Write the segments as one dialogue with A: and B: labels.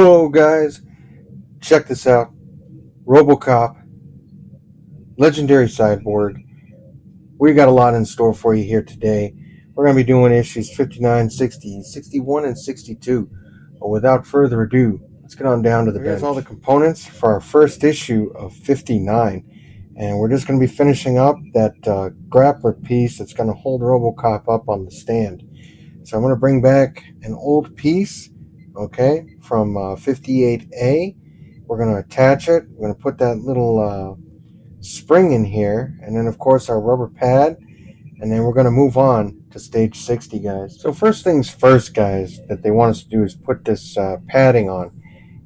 A: Whoa, guys, check this out. Robocop, legendary cyborg. We got a lot in store for you here today. We're going to be doing issues 59, 60, 61, and 62. But without further ado, let's get on down to the bench. Here's all the components for our first issue of 59. And we're just going to be finishing up that grappler piece that's going to hold Robocop up on the stand. So I'm going to bring back an old piece, okay, from 58A. We're going to attach it. We're going to put that little spring in here, and then of course our rubber pad, and then we're going to move on to stage 60, guys. So first things first, guys, that they want us to do is put this padding on.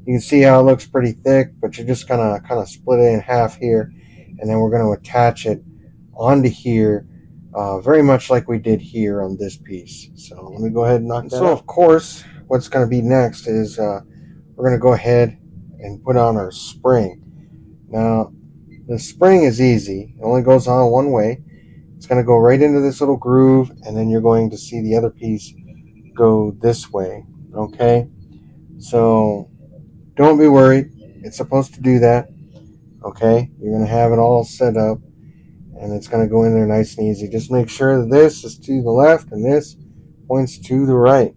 A: You can see how it looks pretty thick, but you're just going to kind of split it in half here, and then we're going to attach it onto here, very much like we did here on this piece. So let me go ahead and knock that out. So of course, what's going to be next is we're going to go ahead and put on our spring. Now, the spring is easy. It only goes on one way. It's going to go right into this little groove, and then you're going to see the other piece go this way. Okay? So don't be worried. It's supposed to do that. Okay? You're going to have it all set up, and it's going to go in there nice and easy. Just make sure that this is to the left and this points to the right.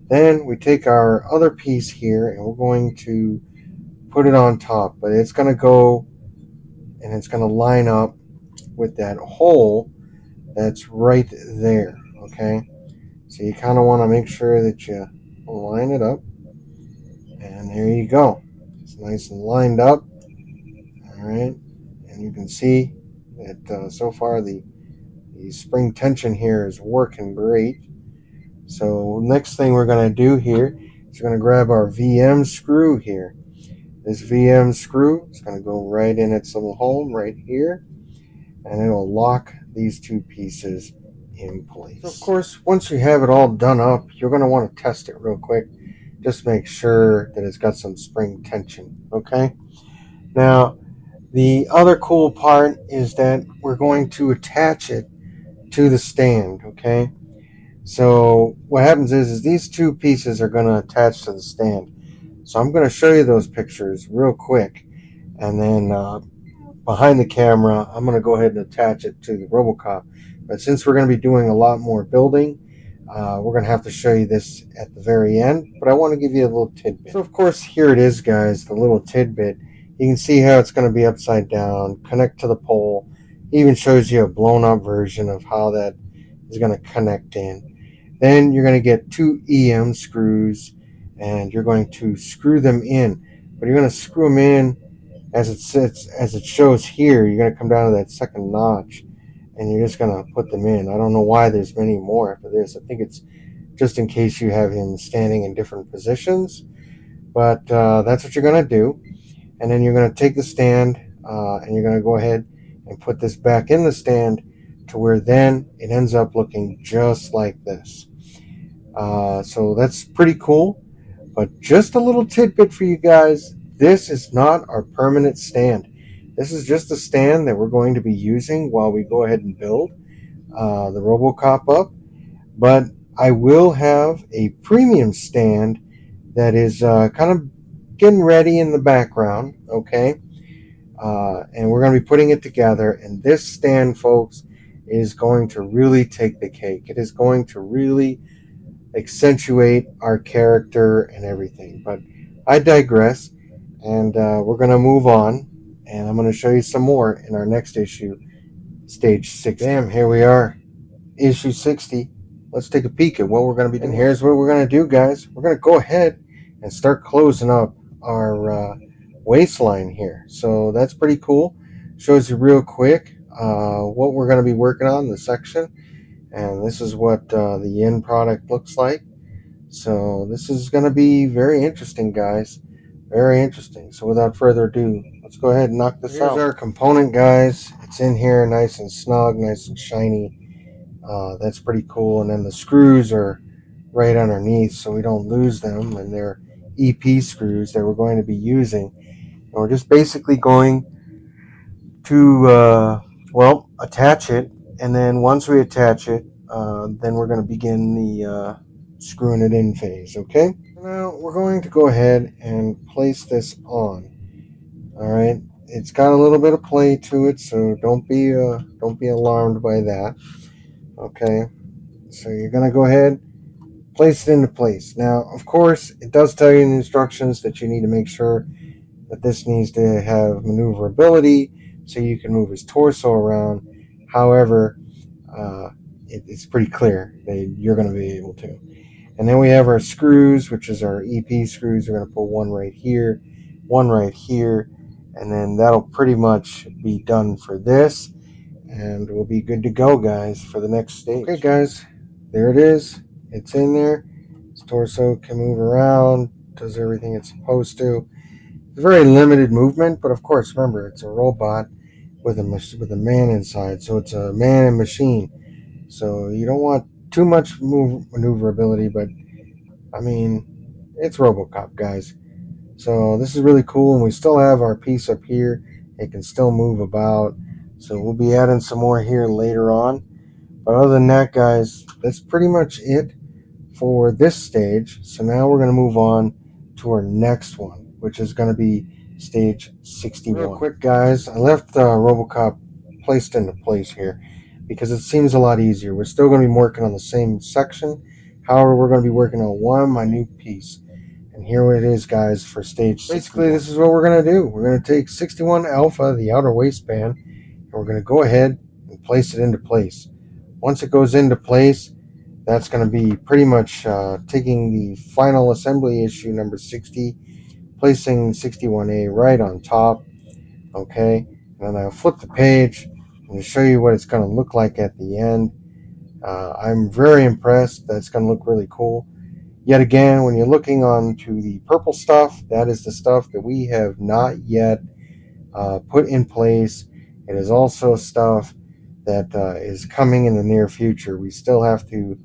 A: Then we take our other piece here, and we're going to put it on top, but it's going to go and it's going to line up with that hole that's right there. Okay, so you kind of want to make sure that you line it up, and there you go. It's nice and lined up. All right, and you can see that so far the spring tension here is working great. So next thing we're going to do here is we're going to grab our VM screw here. This VM screw is going to go right in its little hole right here, and it'll lock these two pieces in place. So of course, once you have it all done up, you're going to want to test it real quick. Just make sure that it's got some spring tension, okay? Now, the other cool part is that we're going to attach it to the stand, okay? So what happens is these two pieces are going to attach to the stand. So I'm going to show you those pictures real quick, and then behind the camera, I'm going to go ahead and attach it to the Robocop. But since we're going to be doing a lot more building, we're going to have to show you this at the very end. But I want to give you a little tidbit. So of course, here it is, guys, the little tidbit. You can see how it's going to be upside down, connect to the pole. It even shows you a blown up version of how that is going to connect in. Then you're going to get two EM screws, and you're going to screw them in. But you're going to screw them in as it sits, as it shows here. You're going to come down to that second notch, and you're just going to put them in. I don't know why there's many more after this. I think it's just in case you have him standing in different positions. But that's what you're going to do. And then you're going to take the stand, and you're going to go ahead and put this back in the stand to where then it ends up looking just like this. So that's pretty cool. But just a little tidbit for you guys. This is not our permanent stand. This is just a stand that we're going to be using while we go ahead and build the Robocop up. But I will have a premium stand that is kind of getting ready in the background, okay? And we're going to be putting it together. And this stand, folks, is going to really take the cake. It is going to really accentuate our character and everything. But I digress, and we're going to move on, and I'm going to show you some more in our next issue, stage 60. Bam, here we are, issue 60. Let's take a peek at what we're going to be doing. And here's what we're going to do, guys. We're going to go ahead and start closing up our waistline here. So that's pretty cool. Shows you real quick what we're going to be working on in the section. And this is what the end product looks like. So this is going to be very interesting, guys. Very interesting. So without further ado, let's go ahead and knock this out. Here's our component, guys. It's in here nice and snug, nice and shiny. That's pretty cool. And then the screws are right underneath so we don't lose them. And they're EP screws that we're going to be using. And we're just basically going to, attach it. And then once we attach it, then we're going to begin the screwing it in phase, okay? Now we're going to go ahead and place this on. All right, it's got a little bit of play to it, so don't be alarmed by that. Okay, so you're gonna go ahead, place it into place. Now, of course, it does tell you in the instructions that you need to make sure that this needs to have maneuverability, so you can move his torso around. However, uh, it's pretty clear that you're going to be able to. And then we have our screws, which is our EP screws. We're going to put one right here, and then that'll pretty much be done for this. And we'll be good to go, guys, for the next stage. Okay, guys, there it is. It's in there. His torso can move around, does everything it's supposed to. It's very limited movement, but of course, remember, it's a robot with a man inside, so it's a man and machine. So you don't want too much maneuverability, but I mean, it's RoboCop, guys. So this is really cool, and we still have our piece up here. It can still move about. So we'll be adding some more here later on. But other than that, guys, that's pretty much it for this stage. So now we're going to move on to our next one, which is going to be stage 61. Real quick, guys, I left RoboCop placed into place here because it seems a lot easier. We're still going to be working on the same section. However, we're going to be working on one minute piece. And here it is, guys, for stage 61. Basically, this is what we're going to do. We're going to take 61 alpha, the outer waistband, and we're going to go ahead and place it into place. Once it goes into place, that's going to be pretty much taking the final assembly issue number 60, placing 61A right on top. Okay, and then I'll flip the page and show you what it's going to look like at the end. I'm very impressed. That's going to look really cool. Yet again, when you're looking onto the purple stuff, that is the stuff that we have not yet put in place. It is also stuff that is coming in the near future. We still have to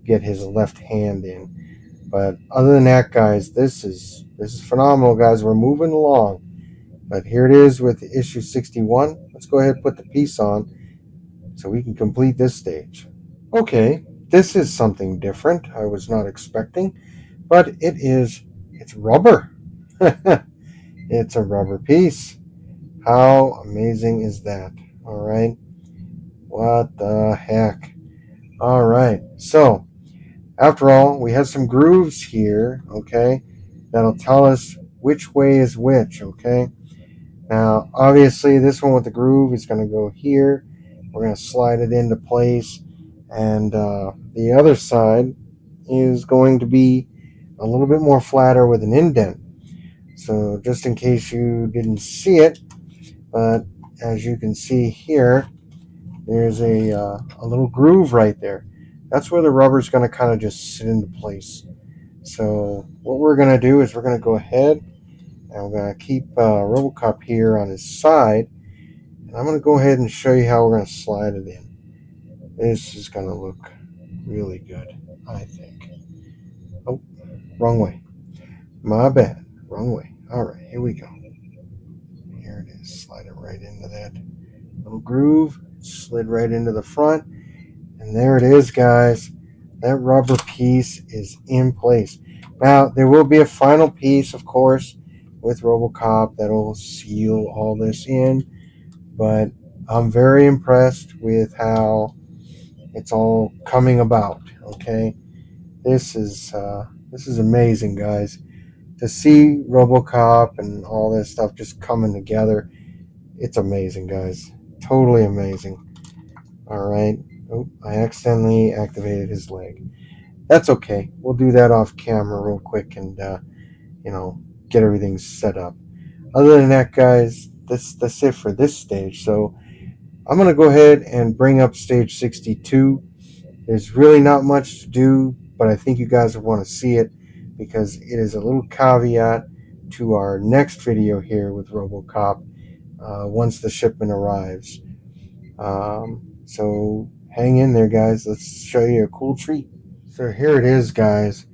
A: get his left hand in. But other than that, guys, this is phenomenal, guys. We're moving along. But here it is with issue 61. Let's go ahead and put the piece on so we can complete this stage. Okay, this is something different I was not expecting, but it's rubber. It's a rubber piece. How amazing is that? All right. What the heck? All right. So, after all, we have some grooves here, okay, that'll tell us which way is which, okay? Now, obviously, this one with the groove is going to go here. We're going to slide it into place. And the other side is going to be a little bit more flatter with an indent. So just in case you didn't see it, but as you can see here, there's a little groove right there. That's where the rubber's going to kind of just sit into place. So what we're going to do is we're going to go ahead and we're going to keep RoboCop here on his side. And I'm going to go ahead and show you how we're going to slide it in. This is going to look really good, I think. Oh, wrong way. My bad. Wrong way. All right, here we go. Here it is. Slide it right into that little groove. Slid right into the front. And there it is, guys. That rubber piece is in place. Now, there will be a final piece, of course, with RoboCop that'll seal all this in. But I'm very impressed with how it's all coming about. Okay, this is amazing, guys. To see RoboCop and all this stuff just coming together, it's amazing, guys. Totally amazing. All right. Oh, I accidentally activated his leg. That's okay. We'll do that off camera real quick and get everything set up. Other than that, guys, that's it for this stage. So I'm gonna go ahead and bring up stage 62. There's really not much to do, but I think you guys will want to see it because it is a little caveat to our next video here with RoboCop once the shipment arrives. So hang in there, guys. Let's show you a cool treat. So here it is, guys.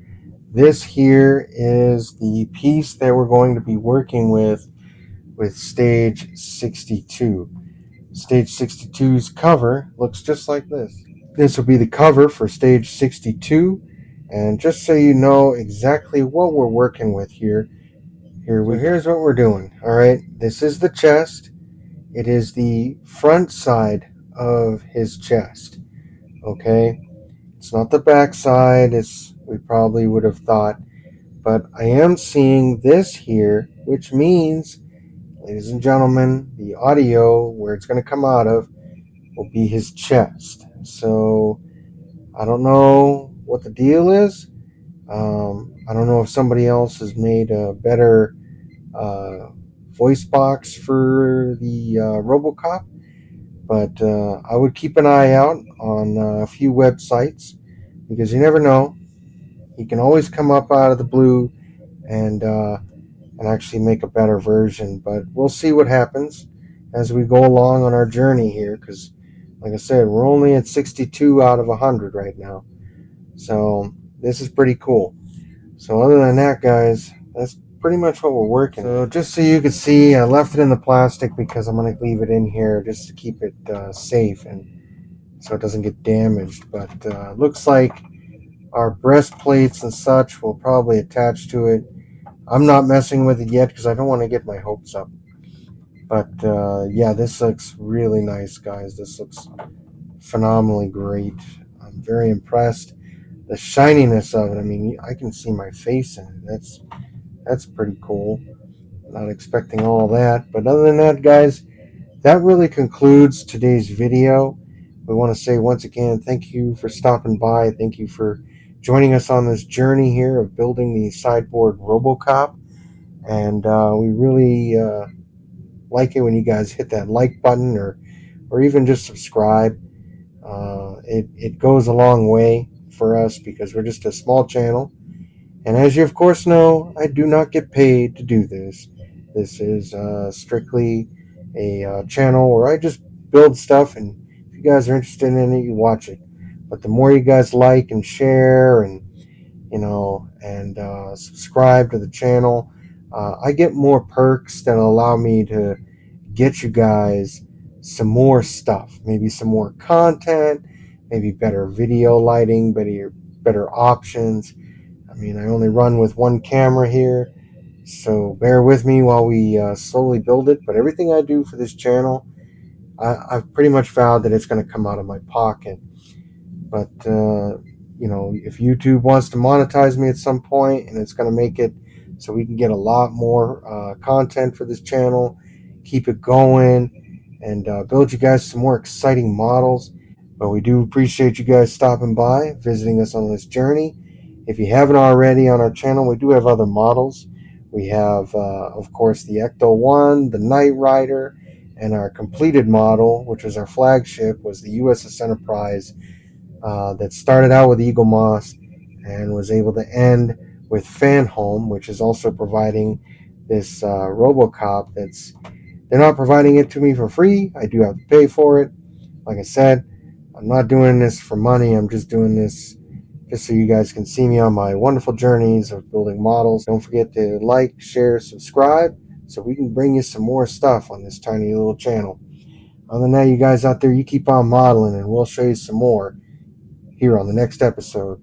A: This here is the piece that we're going to be working with stage 62. Stage 62's cover looks just like this. This will be the cover for stage 62. And just so you know exactly what we're working with here, here's what we're doing. All right, this is the chest. It is the front side of his chest. Okay, it's not the back side as we probably would have thought, but I am seeing this here, which means, ladies and gentlemen, the audio where it's going to come out of will be his chest. So I don't know what the deal is. I don't know if somebody else has made a better uh, voice box for the robocop, but I would keep an eye out on a few websites because you never know. He can always come up out of the blue and actually make a better version. But we'll see what happens as we go along on our journey here, because, like I said, we're only at 62 out of 100 right now. So this is pretty cool. So other than that, guys, that's pretty much what we're working. So just so you can see, I left it in the plastic because I'm going to leave it in here just to keep it safe and so it doesn't get damaged. But looks like our breastplates and such will probably attach to it. I'm not messing with it yet because I don't want to get my hopes up. But yeah, this looks really nice, guys. This looks phenomenally great. I'm very impressed. The shininess of it, I mean, I can see my face in it. That's pretty cool. Not expecting all that. But other than that, guys, that really concludes today's video. We want to say once again, thank you for stopping by. Thank you for joining us on this journey here of building the cyborg robocop. And we really like it when you guys hit that like button or even just subscribe. It goes a long way for us because we're just a small channel. And as you of course know, I do not get paid to do this. This is strictly a channel where I just build stuff, and if you guys are interested in it, you watch it. But the more you guys like and share and subscribe to the channel, I get more perks that allow me to get you guys some more stuff, maybe some more content, maybe better video lighting, better options. I mean, I only run with one camera here, so bear with me while we slowly build it. But everything I do for this channel, I've pretty much vowed that it's going to come out of my pocket. But if YouTube wants to monetize me at some point, and it's going to make it so we can get a lot more content for this channel, keep it going, and build you guys some more exciting models. But we do appreciate you guys stopping by, visiting us on this journey. If you haven't already on our channel, we do have other models. We have, of course, the Ecto 1, the Knight Rider, and our completed model, which was our flagship, was the USS Enterprise that started out with Eagle Moss and was able to end with Fanhome, which is also providing this RoboCop. They're not providing it to me for free. I do have to pay for it. Like I said, I'm not doing this for money. I'm just doing this just so you guys can see me on my wonderful journeys of building models. Don't forget to like, share, subscribe, so we can bring you some more stuff on this tiny little channel. Other than that, you guys out there, you keep on modeling, and we'll show you some more here on the next episode.